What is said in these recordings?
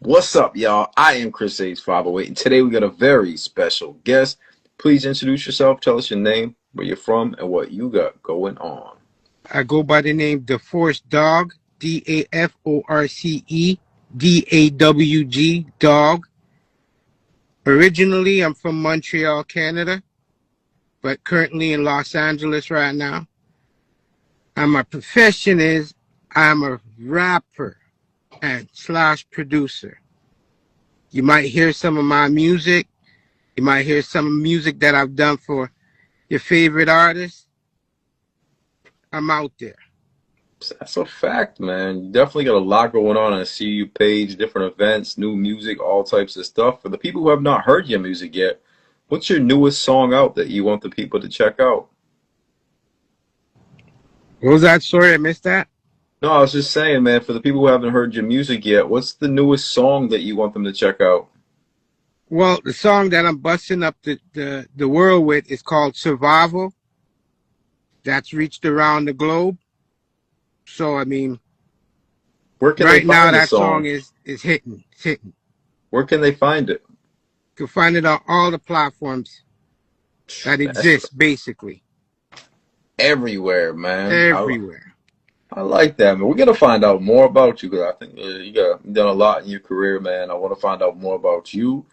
What's up, y'all? I am Chris A's 508, and today we got a very special guest. Please introduce yourself, tell us your name, where you're from, and what you got going on. I go by the name Daforce Dog, Daforce, Dawg, Dog. Originally, I'm from Montreal, Canada, but currently in Los Angeles right now. And my profession is I'm a rapper and slash producer. You might hear some of my music. You might hear some music that I've done for your favorite artists. I'm out there. That's a fact, man. You definitely got a lot going on. I see you page, different events, new music, all types of stuff. For the people who have not heard your music yet, what's your newest song out that you want the people to check out? What was that? Sorry, I missed that. No, I was just saying, man, for the people who haven't heard your music yet, what's the newest song that you want them to check out? Well, the song that I'm busting up the world with is called Survival. That's reached around the globe. So, I mean, Where can they right now find the that song song? is hitting. It's hitting. Where can they find it? You can find it on all the platforms that Man, that's exist, basically. everywhere, man. Everywhere. I like that, man. We're gonna find out more about you because I think you've done a lot in your career, man. I want to find out more about you.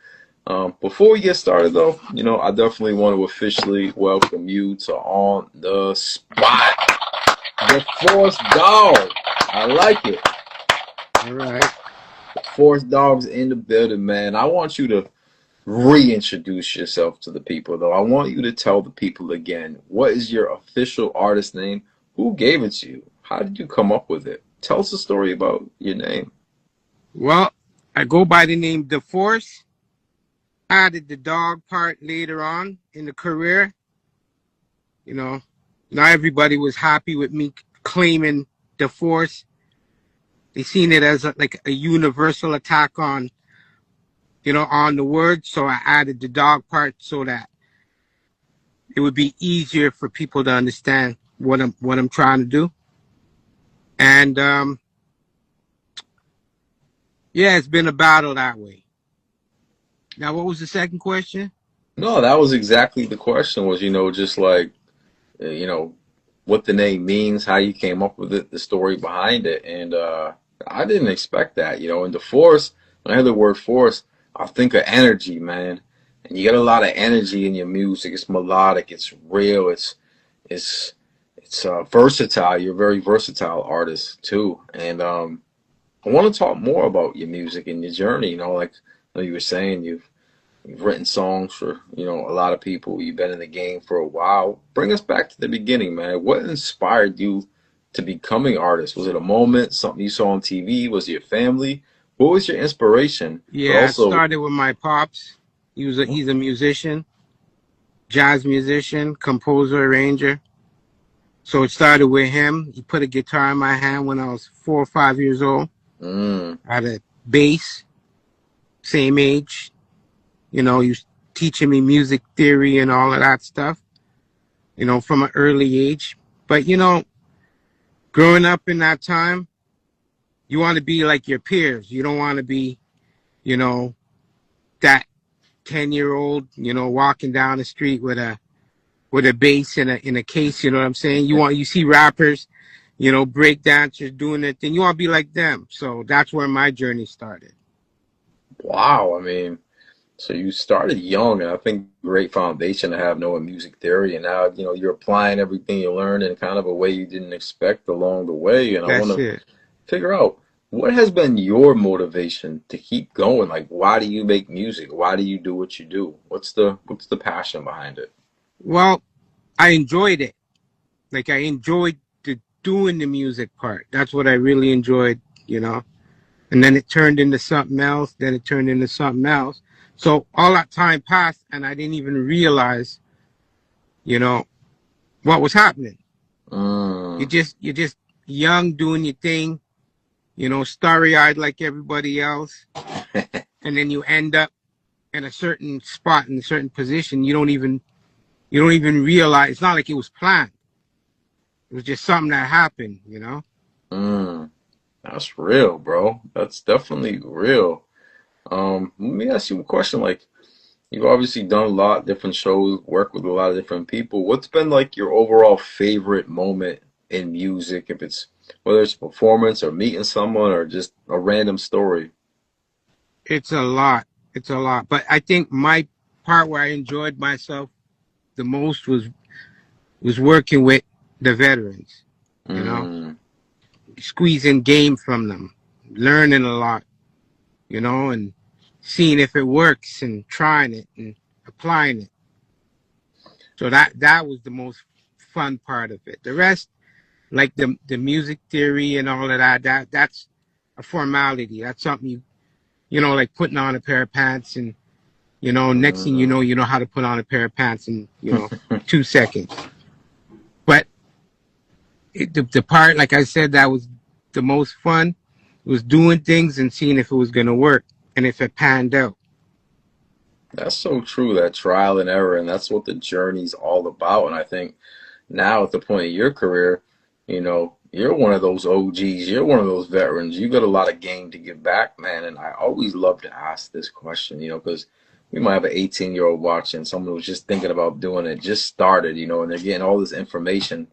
Before we get started, though, I definitely want to officially welcome you to On the Spot, the Force Dog. I like it. All right. The Force Dog's in the building, man. I want you to reintroduce yourself to the people, though. I want you to tell the people again, what is your official artist name? Who gave it to you? How did you come up with it? Tell us a story about your name. Well, I go by the name Daforce. Added the dog part later on in the career. Not everybody was happy with me claiming Daforce. They seen it as like a universal attack on the word. So I added the dog part so that it would be easier for people to understand what I'm trying to do. And yeah, it's been a battle that way. Now, what was the second question? No, that was exactly the question was, just like, uh, you know, what the name means, how you came up with it, the story behind it. And I didn't expect that, And the force, when I hear the word force, I think of energy, man. And you get a lot of energy in your music. It's melodic, it's real, it's versatile. You're a very versatile artist too. And I want to talk more about your music and your journey. Like you were saying, you've written songs for, a lot of people. You've been in the game for a while. Bring us back to the beginning, man. What inspired you to becoming an artist? Was it a moment, something you saw on TV? Was it your family? What was your inspiration? But Yeah, I also, started with my pops. He's a musician, jazz musician, composer, arranger. So it started with him. He put a guitar in my hand when I was 4 or 5 years old. mm, I had a bass, same age. He was teaching me music theory and all of that stuff, from an early age. But, growing up in that time, you want to be like your peers. You don't want to be, that 10-year-old, walking down the street with a bass in a case, you know what I'm saying? You see rappers, break dancers doing it, then you want to be like them. So that's where my journey started. wow. I mean, so you started young, and I think great foundation to have knowing music theory, and now you're applying everything you learned in kind of a way you didn't expect along the way. And I want That's to it. figure out what has been your motivation to keep going. Like, why do you make music? Why do you do what you do? What's the passion behind it? Well, I enjoyed it. Like I enjoyed doing the music part. That's what I really enjoyed. And then it turned into something else. Then it turned into something else. So all that time passed, and I didn't even realize, you know, what was happening. Mm. You're just young, doing your thing, starry-eyed like everybody else, and then you end up in a certain spot in a certain position. You don't even realize. It's not like it was planned. It was just something that happened. Mm. That's real, bro. That's definitely real. Let me ask you a question. Like, you've obviously done a lot of different shows, worked with a lot of different people. What's been like your overall favorite moment in music? If it's whether it's a performance or meeting someone or just a random story. It's a lot. It's a lot. But I think my part where I enjoyed myself the most was working with the veterans, you know, Mm, squeezing game from them, learning a lot, and seeing if it works and trying it and applying it. So that was the most fun part of it. The rest, like the music theory and all of that's a formality. That's something like putting on a pair of pants and next thing mm. you know how to put on a pair of pants in 2 seconds. But the part, like I said, that was the most fun was doing things and seeing if it was going to work and if it panned out. That's so true, that trial and error, and that's what the journey's all about. And I think now at the point of your career, you're one of those OGs, you're one of those veterans. You got a lot of game to give back, man. And I always love to ask this question, because we might have an 18-year-old watching, someone who's just thinking about doing it, just started, and they're getting all this information.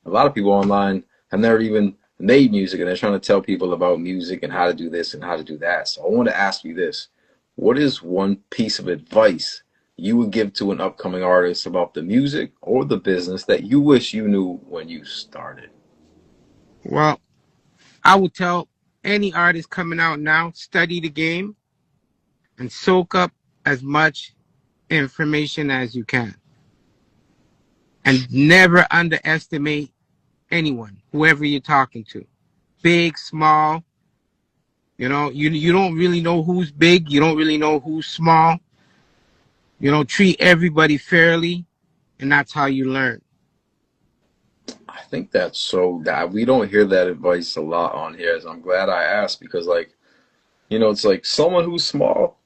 A lot of people online have never even made music, and they're trying to tell people about music and how to do this and how to do that. So I want to ask you this. What is one piece of advice you would give to an upcoming artist about the music or the business that you wish you knew when you started? Well, I would tell any artist coming out now, study the game and soak up as much information as you can. And never underestimate anyone, whoever you're talking to. Big, small, you don't really know who's big, you don't really know who's small. Treat everybody fairly, and that's how you learn. I think that's so that we don't hear that advice a lot on here. So I'm glad I asked because, like, it's like someone who's small,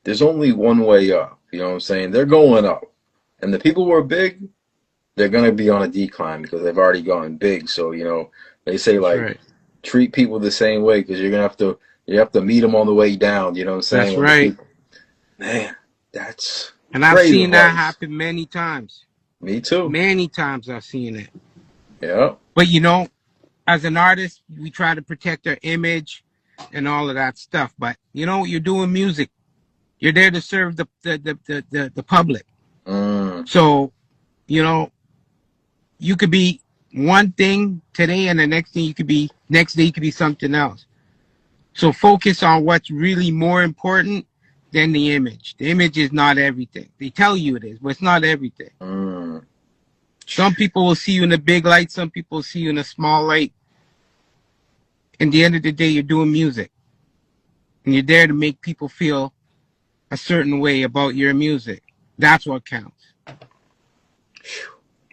there's only one way up. You know what I'm saying? They're going up. And the people who are big, they're going to be on a decline because they've already gone big. So, they say, That's like, right. treat people the same way because you have to meet them on the way down. You know what I'm saying? That's When the right. people, man, that's And I've great seen that advice. happen many times. Me too. Many times I've seen it. Yeah. But as an artist, we try to protect our image and all of that stuff. But you're doing music. You're there to serve the public. Mm, So, you know, you could be one thing today and the next day you could be something else. So focus on what's really more important than the image. The image is not everything. They tell you it is, but it's not everything. mm. Some people will see you in a big light, some people see you in a small light. In the end of the day, you're doing music. And you're there to make people feel a certain way about your music. That's what counts.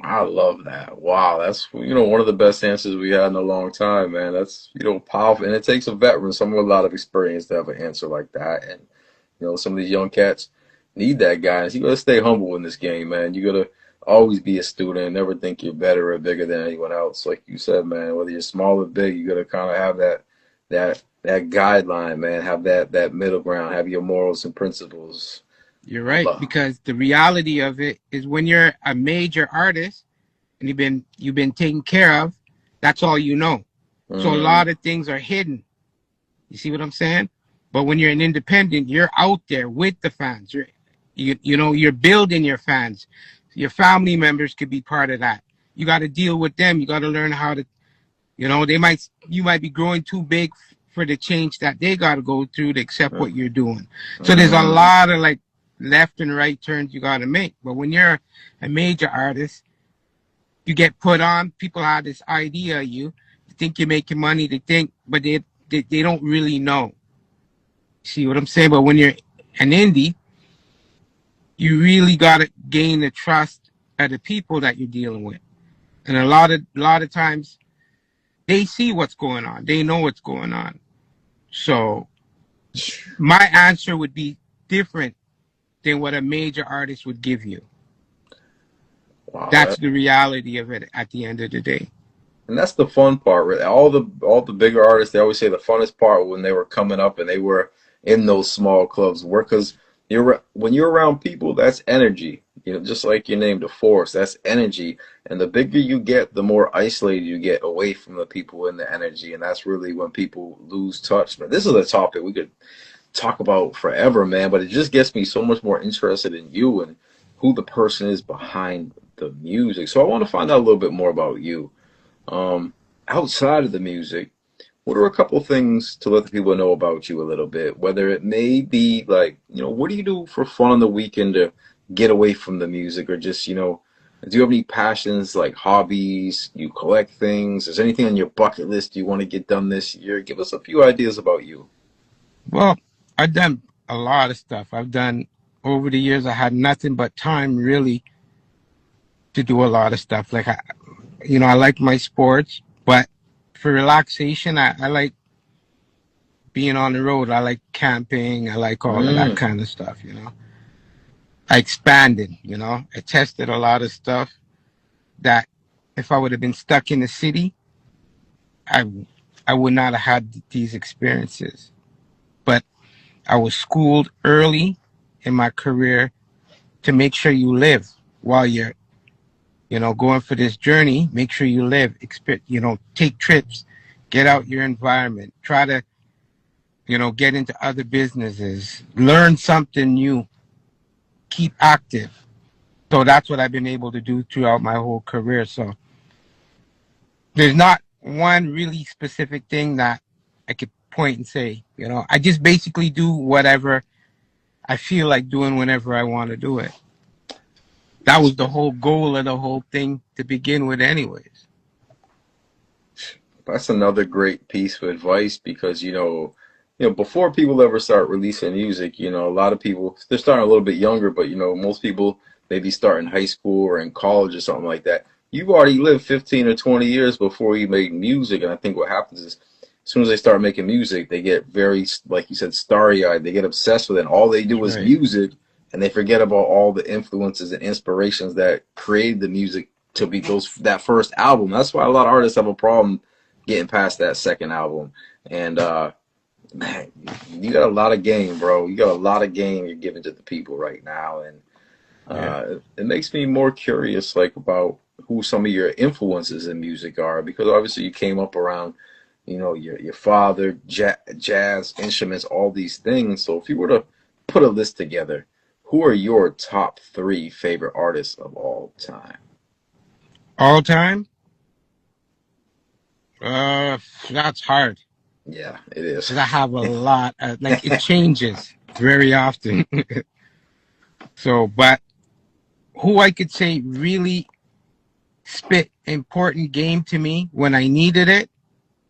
I love that. Wow, that's one of the best answers we had in a long time, man. That's powerful, and it takes a veteran, someone with a lot of experience, to have an answer like that. And some of these young cats need that guidance. You gotta stay humble in this game, man. You gotta always be a student, and never think you're better or bigger than anyone else. Like you said, man, whether you're small or big, you gotta kind of have that guideline, man. Have that middle ground. Have your morals and principles. You're I right, love. because the reality of it is when you're a major artist and you've been taken care of, that's all you know. So a Mm, lot of things are hidden. You see what I'm saying? But when you're an independent, you're out there with the fans. You're building your fans. Your family members could be part of that. You got to deal with them. You got to learn how to, you might be growing too big for the change that they got to go through to accept mm, what you're doing. So there's a mm, lot of like left and right turns you got to make. But when you're a major artist, you get put on. People have this idea of you. They think you're making money. But they don't really know. See what I'm saying? But when you're an indie, you really got to gain the trust of the people that you're dealing with. And a lot of times they see what's going on. They know what's going on. So my answer would be different than what a major artist would give you. wow. That's the reality of it at the end of the day. And that's the fun part, really. All the bigger artists, they always say the funnest part when they were coming up and they were, in those small clubs work because when you're around people, that's energy. Just like your name, Daforce, that's energy. And the bigger you get, the more isolated you get away from the people in the energy, and that's really when people lose touch. But this is a topic we could talk about forever, man. But it just gets me so much more interested in you and who the person is behind the music. So I want to find out a little bit more about you. Um, Outside of the music, what are a couple things to let the people know about you a little bit? Whether it may be like, what do you do for fun on the weekend to get away from the music, or just, do you have any passions like hobbies? You collect things? Is anything on your bucket list you want to get done this year? Give us a few ideas about you. Well, I've done a lot of stuff. I've done over the years. I had nothing but time really to do a lot of stuff. Like I like my sports, but for relaxation, I like being on the road. I like camping. I like all of that Mm, kind of stuff. I expanded. I tested a lot of stuff that if I would have been stuck in the city, I I would not have had these experiences. But I was schooled early in my career to make sure you live while you're, going for this journey. Make sure you live, take trips, get out your environment, try to, get into other businesses, learn something new, keep active. So that's what I've been able to do throughout my whole career. So there's not one really specific thing that I could point and say, I just basically do whatever I feel like doing whenever I want to do it. That that's was the whole goal of the whole thing to begin with, anyways. That's another great piece of advice because before people ever start releasing music, a lot of people they're starting a little bit younger, but most people maybe start in high school or in college or something like that. You've already lived 15 or 20 years before you make music, and I think what happens is as soon as they start making music, they get very, like you said, starry-eyed. They get obsessed with it, and all they do That's is right. music, and they forget about all the influences and inspirations that created the music to be that first album. That's why a lot of artists have a problem getting past that second album. And man, you got a lot of game, bro. You got a lot of game you're giving to the people right now, and Yeah. it makes me more curious, like about who some of your influences in music are, because obviously you came up around, your father, jazz instruments, all these things. So if you were to put a list together, who are your top three favorite artists of all time? All time? That's hard Yeah, it is. because I have a lot. Like it changes very often. So, but who I could say really spit important game to me when I needed it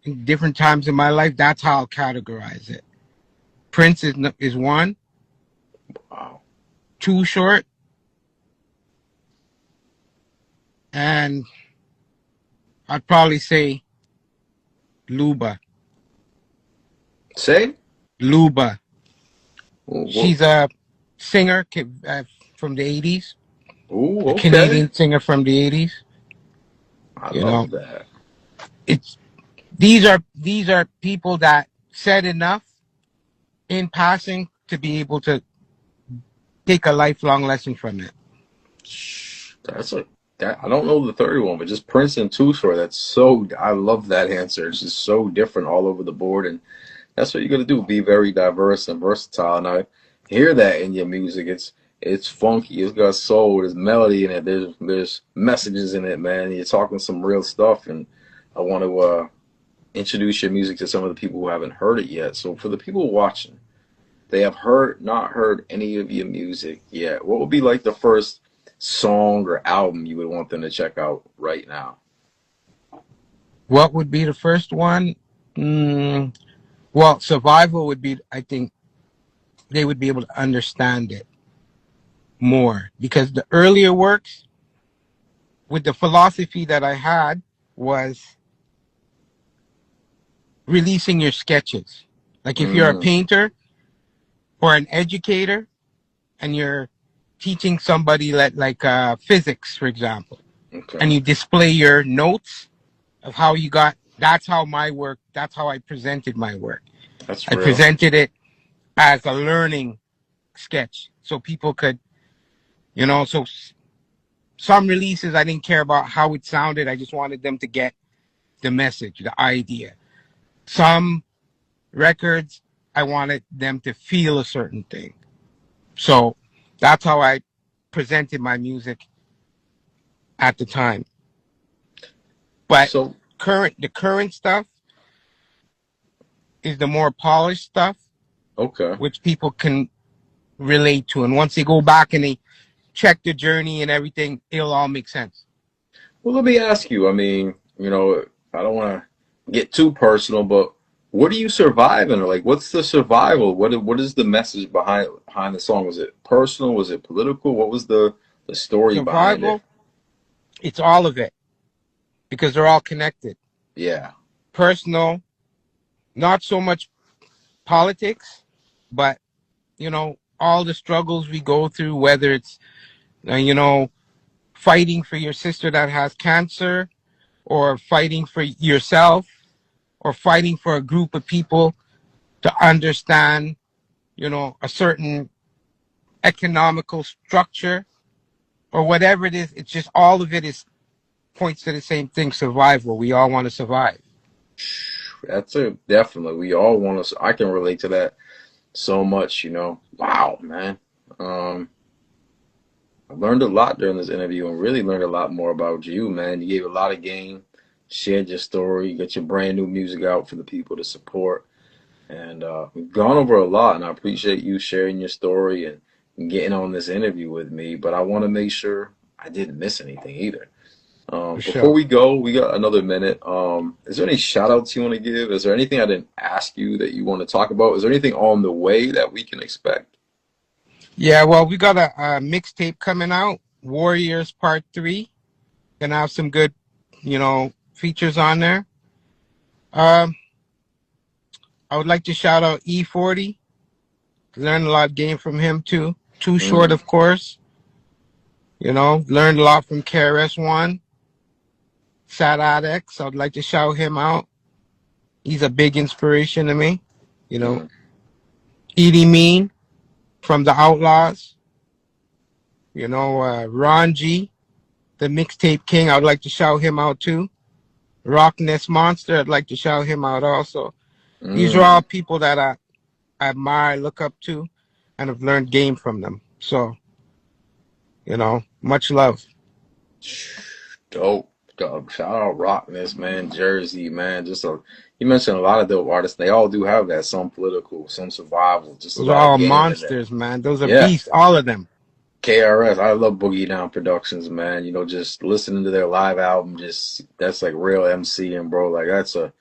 in different times in my life, that's how I'll categorize it. Prince is one, Wow. Too Short, and I'd probably say Luba. Say? Luba. Well, She's a singer from the 80s, ooh, a okay. Canadian singer from the 80s. I You know, love that. it's these are people that said enough in passing to be able to take a lifelong lesson from it. That's a that I don't know the third one, but just Prince and Too Short. That's so I love that answer. It's just so different all over the board, and that's what you got to do. Be very diverse and versatile. And I hear that in your music. It's funky. It's got soul. There's melody in it. There's messages in it, man. You're talking some real stuff, and I want to introduce your music to some of the people who haven't heard it yet. So for the people watching, they have not heard any of your music yet. What would be like the first song or album you would want them to check out right now? What would be the first one? Mm, well, Survival would be, I think they would be able to understand it more because the earlier works with the philosophy that I had was releasing your sketches. Like if you're a Mm, painter or an educator and you're teaching somebody physics, for example, and okay, you display your notes of how you got, that's how I presented my work. that's I real. presented it as a learning sketch, so people could, so some releases I didn't care about how it sounded. I just wanted them to get the message, the idea. Some records, I wanted them to feel a certain thing. So that's how I presented my music at the time. But So, the current stuff is the more polished stuff, okay. which people can relate to. And once they go back and they check the journey and everything, it'll all make sense. Well, let me ask you. I mean, I don't want to get too personal, but what are you surviving? Or like, what's the survival? What is the message behind the song? Was it personal? Was it political? What was the story behind it? Survival, it's all of it because they're all connected. Yeah. Personal, not so much politics, but all the struggles we go through, whether it's fighting for your sister that has cancer, or fighting for yourself, or fighting for a group of people to understand, a certain economical structure, or whatever it is. It's just all of it is points to the same thing: survival. We all want to survive. That's a definitely. We all want to. I can relate to that so much. Wow, man. Um, I learned a lot during this interview and really learned a lot more about you, man. You gave a lot of game, shared your story, you got your brand new music out for the people to support. And we've gone over a lot, and I appreciate you sharing your story and getting on this interview with me. But I want to make sure I didn't miss anything either. For Before sure. we go, we got another minute. Is there any shout outs you want to give? Is there anything I didn't ask you that you want to talk about? Is there anything on the way that we can expect? Yeah, well, we got a mixtape coming out, Warriors Part 3. Gonna have some good, features on there. Um, I would like to shout out E40. Learned a lot of game from him too. Too Short, Mm, of course. Learned a lot from KRS-One. Sad X. I would like to shout him out. He's a big inspiration to me. You know, mm, Edie Mean from the Outlaws. Ron G, the mixtape king. I would like to shout him out too. Rock Ness Monster. I'd like to shout him out also. These are all mm. people that I admire, look up to, and have learned game from them. So, much love. Dope. Dope. Shout out Rockness, man. Jersey, man. You mentioned a lot of dope artists. They all do have that. Some political, some survival, just a Those are lot of all game in there. monsters, man. Those are Yeah. beasts, all of them. KRS. I love Boogie Down Productions, man. Just listening to their live album, that's like real MCing, bro. Like that's a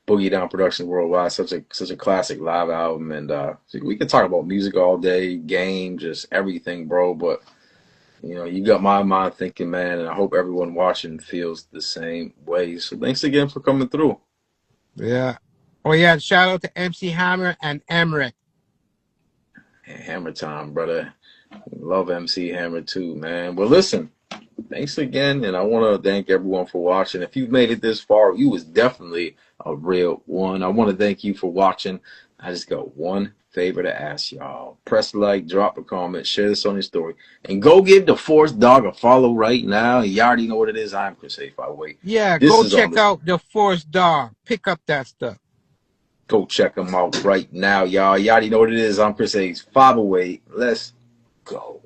Boogie Down Productions worldwide. Such a classic live album, and we could talk about music all day, game, just everything, bro. But you got my mind thinking, man, and I hope everyone watching feels the same way. So thanks again for coming through. Yeah. Oh yeah, shout out to MC Hammer and Emmerich. And Hammer time, brother. Love MC Hammer too, man. Well, listen, thanks again, and I want to thank everyone for watching. If you've made it this far, you was definitely a real one. I want to thank you for watching. I just got one favor to ask y'all. Press like, drop a comment, share this on your story, and go give Daforce Dog a follow right now. You already know what it is. I'm Chris A58. Yeah, This go is on check the out the Force Dog. Pick up that stuff. Go check them out right now, y'all. You already know what it is. I'm Chris A's 508. Let's go.